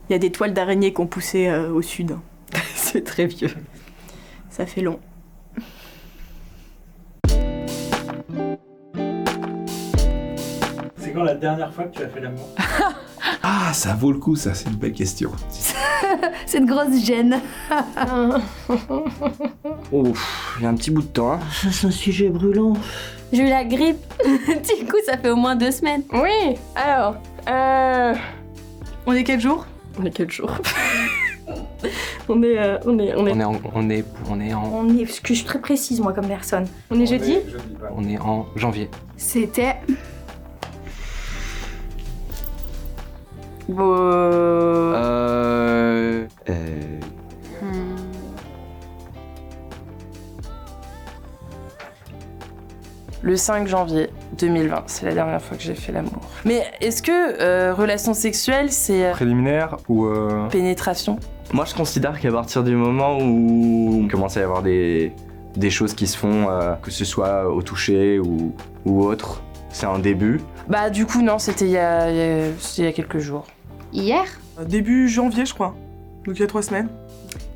Il y a des toiles d'araignée qui ont poussé au sud. C'est très vieux. Ça fait long. C'est quand la dernière fois que tu as fait l'amour? Ah, ça vaut le coup, ça, c'est une belle question. C'est une grosse gêne. Oh, il y a un petit bout de temps, hein. Ça, c'est un sujet brûlant. J'ai eu la grippe. Du coup, ça fait au moins 2 semaines. Oui, alors, On est quel jour? on est quel jour? On est, Parce que je suis très précise, moi, comme personne. on est jeudi? On est en janvier. C'était... Le 5 janvier 2020, c'est la dernière fois que j'ai fait l'amour. Mais est-ce que relation sexuelle, c'est Préliminaire ou pénétration? Moi, je considère qu'à partir du moment où il commence à y avoir des choses qui se font, que ce soit au toucher ou autre, c'est un début. Bah du coup non, c'était il y a quelques jours. Hier? Début janvier, je crois. Donc il y a 3 semaines.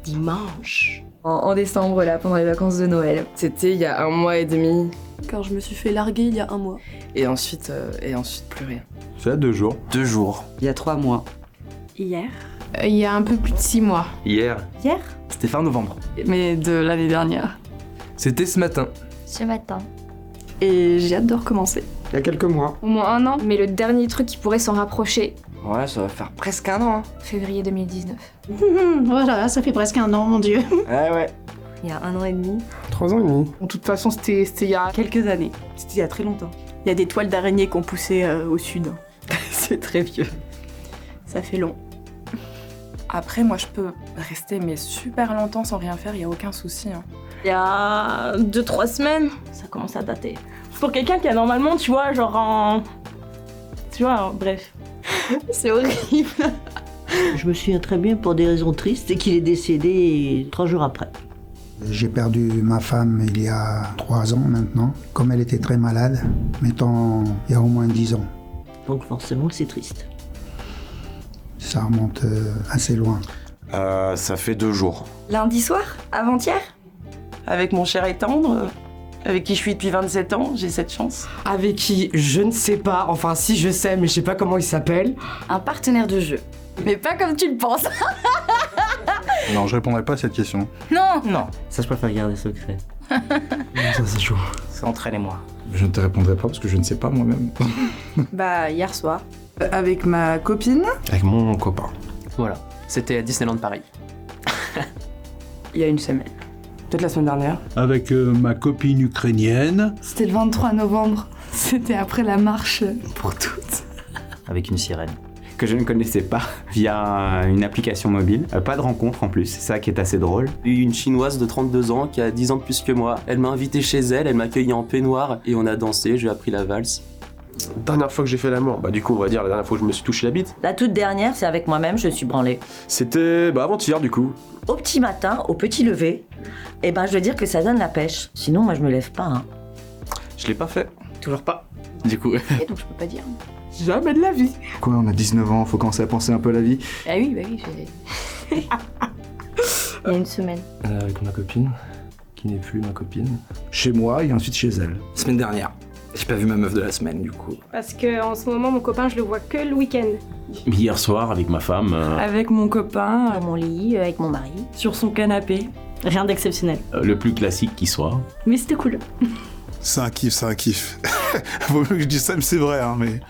Dimanche. En décembre, là, pendant les vacances de Noël. C'était il y a 1 mois et demi. Car je me suis fait larguer il y a 1 mois. Et ensuite plus rien. C'est à 2 jours. 2 jours. Il y a 3 mois. Hier. Il y a un peu plus de 6 mois, Hier. Hier? C'était fin novembre. mais de l'année dernière. c'était ce matin. Ce matin. Et j'ai hâte de recommencer. Il y a quelques mois. Au moins 1 an, mais le dernier truc qui pourrait s'en rapprocher, Ouais, ça va faire presque 1 an, hein. Février 2019. Voilà, ça fait presque 1 an, mon Dieu. Ouais. Il y a 1 an et demi. 3 ans et demi. De toute façon, c'était il y a quelques années. C'était il y a très longtemps. Il y a des toiles d'araignée qui ont poussé au sud. C'est très vieux. Ça fait long. Après, moi, je peux rester mais super longtemps sans rien faire, il y a aucun souci. Hein. Il y a 2-3 semaines. Ça commence à dater. Pour quelqu'un qui a normalement, tu vois, genre en... Tu vois, bref. C'est horrible. Je me souviens très bien pour des raisons tristes et qu'il est décédé 3 jours après. J'ai perdu ma femme il y a 3 ans maintenant, comme elle était très malade, mettons il y a au moins 10 ans. Donc forcément, c'est triste. Ça remonte assez loin. Ça fait 2 jours. Lundi soir? Avant-hier? Avec mon cher et tendre, avec qui je suis depuis 27 ans, j'ai cette chance. Avec qui je ne sais pas, enfin si je sais, mais je sais pas comment il s'appelle. Un partenaire de jeu. mais pas comme tu le penses. Non, je répondrai pas à cette question. Non! Non, Ça, je préfère garder secret. Ça, c'est chaud. c'est entre elle et moi. Je ne te répondrai pas parce que je ne sais pas moi-même. Bah, hier soir. Avec ma copine, Avec mon copain. Voilà. C'était à Disneyland Paris. il y a 1 semaine. Peut-être la semaine dernière. Avec ma copine ukrainienne. C'était le 23 novembre. C'était après la marche pour toutes. Avec une sirène. Que je ne connaissais pas via une application mobile. Pas de rencontre en plus, c'est ça qui est assez drôle. Une chinoise de 32 ans qui a 10 ans de plus que moi. Elle m'a invité chez elle, elle m'a accueilli en peignoir et on a dansé, j'ai appris la valse. Dernière fois que j'ai fait l'amour, bah du coup on va dire la dernière fois que je me suis touché la bite. La toute dernière, c'est avec moi-même, je me suis branlée. C'était avant-hier du coup. Au petit matin, au petit lever, et ben je dois dire que ça donne la pêche. Sinon, moi je me lève pas. Hein. Je l'ai pas fait. Toujours pas. Du coup. Et donc je peux pas dire. Jamais de la vie. Quoi, on a 19 ans, faut commencer à penser un peu à la vie. Ah oui, bah oui, j'ai... Il y a 1 semaine. Avec ma copine, qui n'est plus ma copine. Chez moi et ensuite chez elle. Semaine dernière. J'ai pas vu ma meuf de la semaine du coup. Parce que en ce moment, mon copain, je le vois que le week-end. Hier soir avec ma femme, Avec mon copain, Dans mon lit, avec mon mari. sur son canapé. Rien d'exceptionnel. le plus classique qui soit. Mais c'était cool. C'est un kiff, c'est un kiff. Vaut mieux que je dise ça, mais c'est vrai, hein, mais...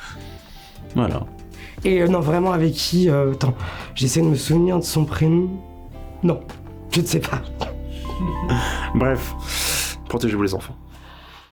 Voilà. Et non, vraiment avec qui attends, j'essaie de me souvenir de son prénom. Non, je ne sais pas. Bref, protégez-vous les enfants.